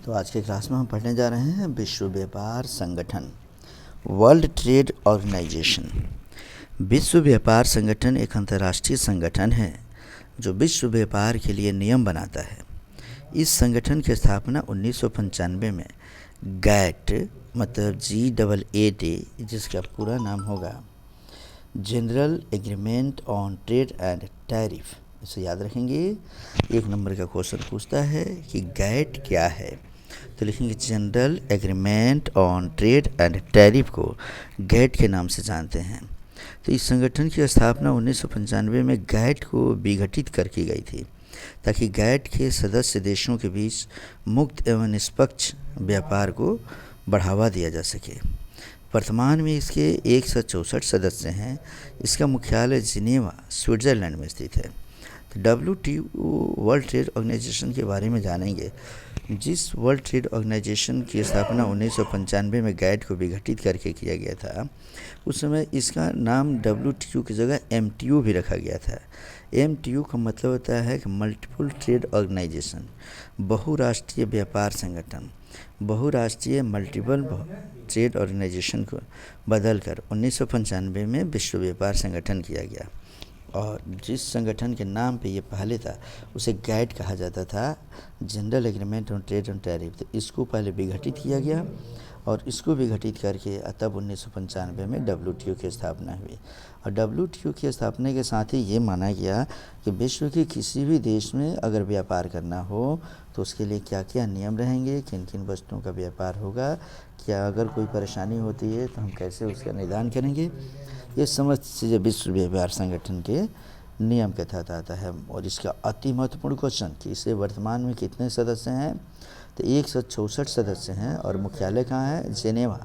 तो आज के क्लास में हम पढ़ने जा रहे हैं विश्व व्यापार संगठन, वर्ल्ड ट्रेड ऑर्गेनाइजेशन। विश्व व्यापार संगठन एक अंतर्राष्ट्रीय संगठन है जो विश्व व्यापार के लिए नियम बनाता है। इस संगठन की स्थापना 1995 में गैट मतलब GAAT, जिसका पूरा नाम होगा general agreement on trade and tariff, इसे याद रखेंगे। एक नंबर का क्वेश्चन पूछता है कि गैट क्या है, तो लिखेंगे general agreement on trade and tariff को गैट के नाम से जानते हैं। तो इस संगठन की स्थापना 1995 में गैट को विघटित कर की गई थी ताकि गैट के सदस्य देशों के बीच मुक्त एवं निष्पक्ष व्यापार को बढ़ावा दिया जा सके। वर्तमान में इसके 164 सदस्य हैं। इसका मुख्यालय जिनेवा, स्विट्ज़रलैंड में स्थित है। तो WTO वर्ल्ड ट्रेड ऑर्गेनाइजेशन के बारे में जानेंगे। जिस वर्ल्ड ट्रेड ऑर्गेनाइजेशन की स्थापना 1995 में गैट को विघटित करके किया गया था, उस समय इसका नाम WTO की जगह MTO भी रखा गया था। MTO का मतलब होता है कि मल्टीपल ट्रेड ऑर्गेनाइजेशन, बहुराष्ट्रीय व्यापार संगठन। बहुराष्ट्रीय मल्टीपल ट्रेड ऑर्गेनाइजेशन को बदलकर 1995 में विश्व व्यापार संगठन किया गया। और जिस संगठन के नाम पे ये पहले था उसे गैट कहा जाता था, general agreement on trade and tariff. तो इसको पहले विघटित किया गया और इसको विघटित करके तब 1995 में WTO की स्थापना हुई। और WTO की स्थापना के साथ ही ये माना गया कि विश्व के किसी भी देश में अगर व्यापार करना हो तो उसके लिए क्या क्या नियम रहेंगे, किन किन वस्तुओं का व्यापार होगा, क्या अगर कोई परेशानी होती है तो हम कैसे उसका निदान करेंगे। ये समस्त चीज़ें विश्व व्यापार संगठन के नियम के तहत आता है। और इसका अति महत्वपूर्ण क्वेश्चन कि इसे वर्तमान में कितने सदस्य हैं, तो 164 सदस्य हैं। और मुख्यालय कहाँ है? जेनेवा,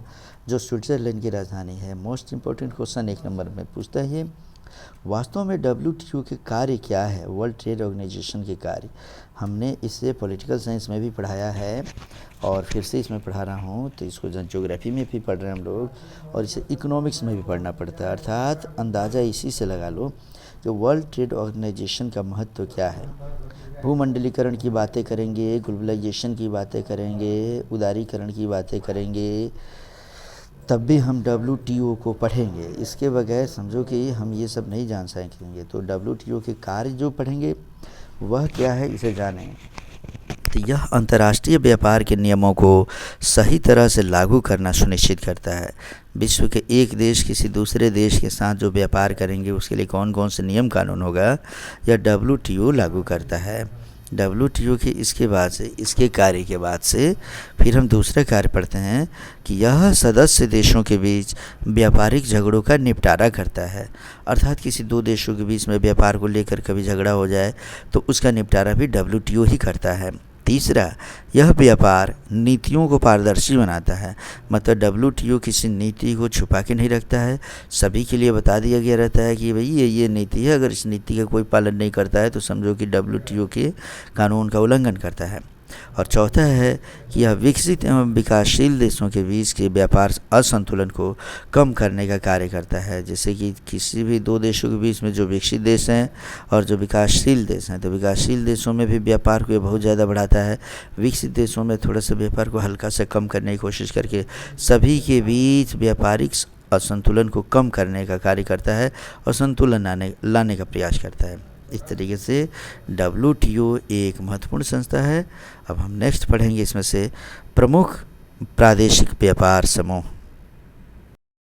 जो स्विट्ज़रलैंड की राजधानी है। मोस्ट इम्पोर्टेंट क्वेश्चन एक नंबर में पूछता है ये। वास्तव में WTO के कार्य क्या है, वर्ल्ड ट्रेड ऑर्गेनाइजेशन के कार्य। हमने इसे पॉलिटिकल साइंस में भी पढ़ाया है और फिर से इसमें पढ़ा रहा हूँ। तो इसको ज्योग्राफी में भी पढ़ रहे हैं हम लोग और इसे इकोनॉमिक्स में भी पढ़ना पड़ता है। अर्थात अंदाज़ा इसी से लगा लो कि वर्ल्ड ट्रेड ऑर्गेनाइजेशन का महत्व क्या है। भूमंडलीकरण की बातें करेंगे, ग्लोबलाइजेशन की बातें करेंगे, उदारीकरण की बातें करेंगे, तब भी हम WTO को पढ़ेंगे। इसके बगैर समझो कि हम ये सब नहीं जान सकेंगे। तो WTO के कार्य जो पढ़ेंगे वह क्या है, इसे जानें। तो यह अंतर्राष्ट्रीय व्यापार के नियमों को सही तरह से लागू करना सुनिश्चित करता है। विश्व के एक देश किसी दूसरे देश के साथ जो व्यापार करेंगे उसके लिए कौन कौन से नियम कानून होगा, यह WTO लागू करता है। WTO के इसके बाद से, इसके कार्य के बाद से फिर हम दूसरा कार्य पढ़ते हैं कि यह सदस्य देशों के बीच व्यापारिक झगड़ों का निपटारा करता है। अर्थात किसी दो देशों के बीच में व्यापार को लेकर कभी झगड़ा हो जाए तो उसका निपटारा भी WTO ही करता है। तीसरा, यह व्यापार नीतियों को पारदर्शी बनाता है। मतलब WTO किसी नीति को छुपा के नहीं रखता है, सभी के लिए बता दिया गया रहता है कि भाई ये नीति है, अगर इस नीति का कोई पालन नहीं करता है तो समझो कि WTO के कानून का उल्लंघन करता है। और चौथा है कि यह विकसित एवं विकासशील देशों के बीच के व्यापार असंतुलन को कम करने का कार्य करता है। जैसे कि किसी भी दो देशों के बीच में जो विकसित देश हैं और जो विकासशील देश हैं, तो विकासशील देशों में भी व्यापार को बहुत ज़्यादा बढ़ाता है, विकसित देशों में थोड़ा सा व्यापार को हल्का से कम करने की कोशिश करके सभी के बीच व्यापारिक असंतुलन को कम करने का कार्य करता है और संतुलन लाने का प्रयास करता है। इस तरीके से WTO एक महत्वपूर्ण संस्था है। अब हम नेक्स्ट पढ़ेंगे इसमें से प्रमुख प्रादेशिक व्यापार समूह।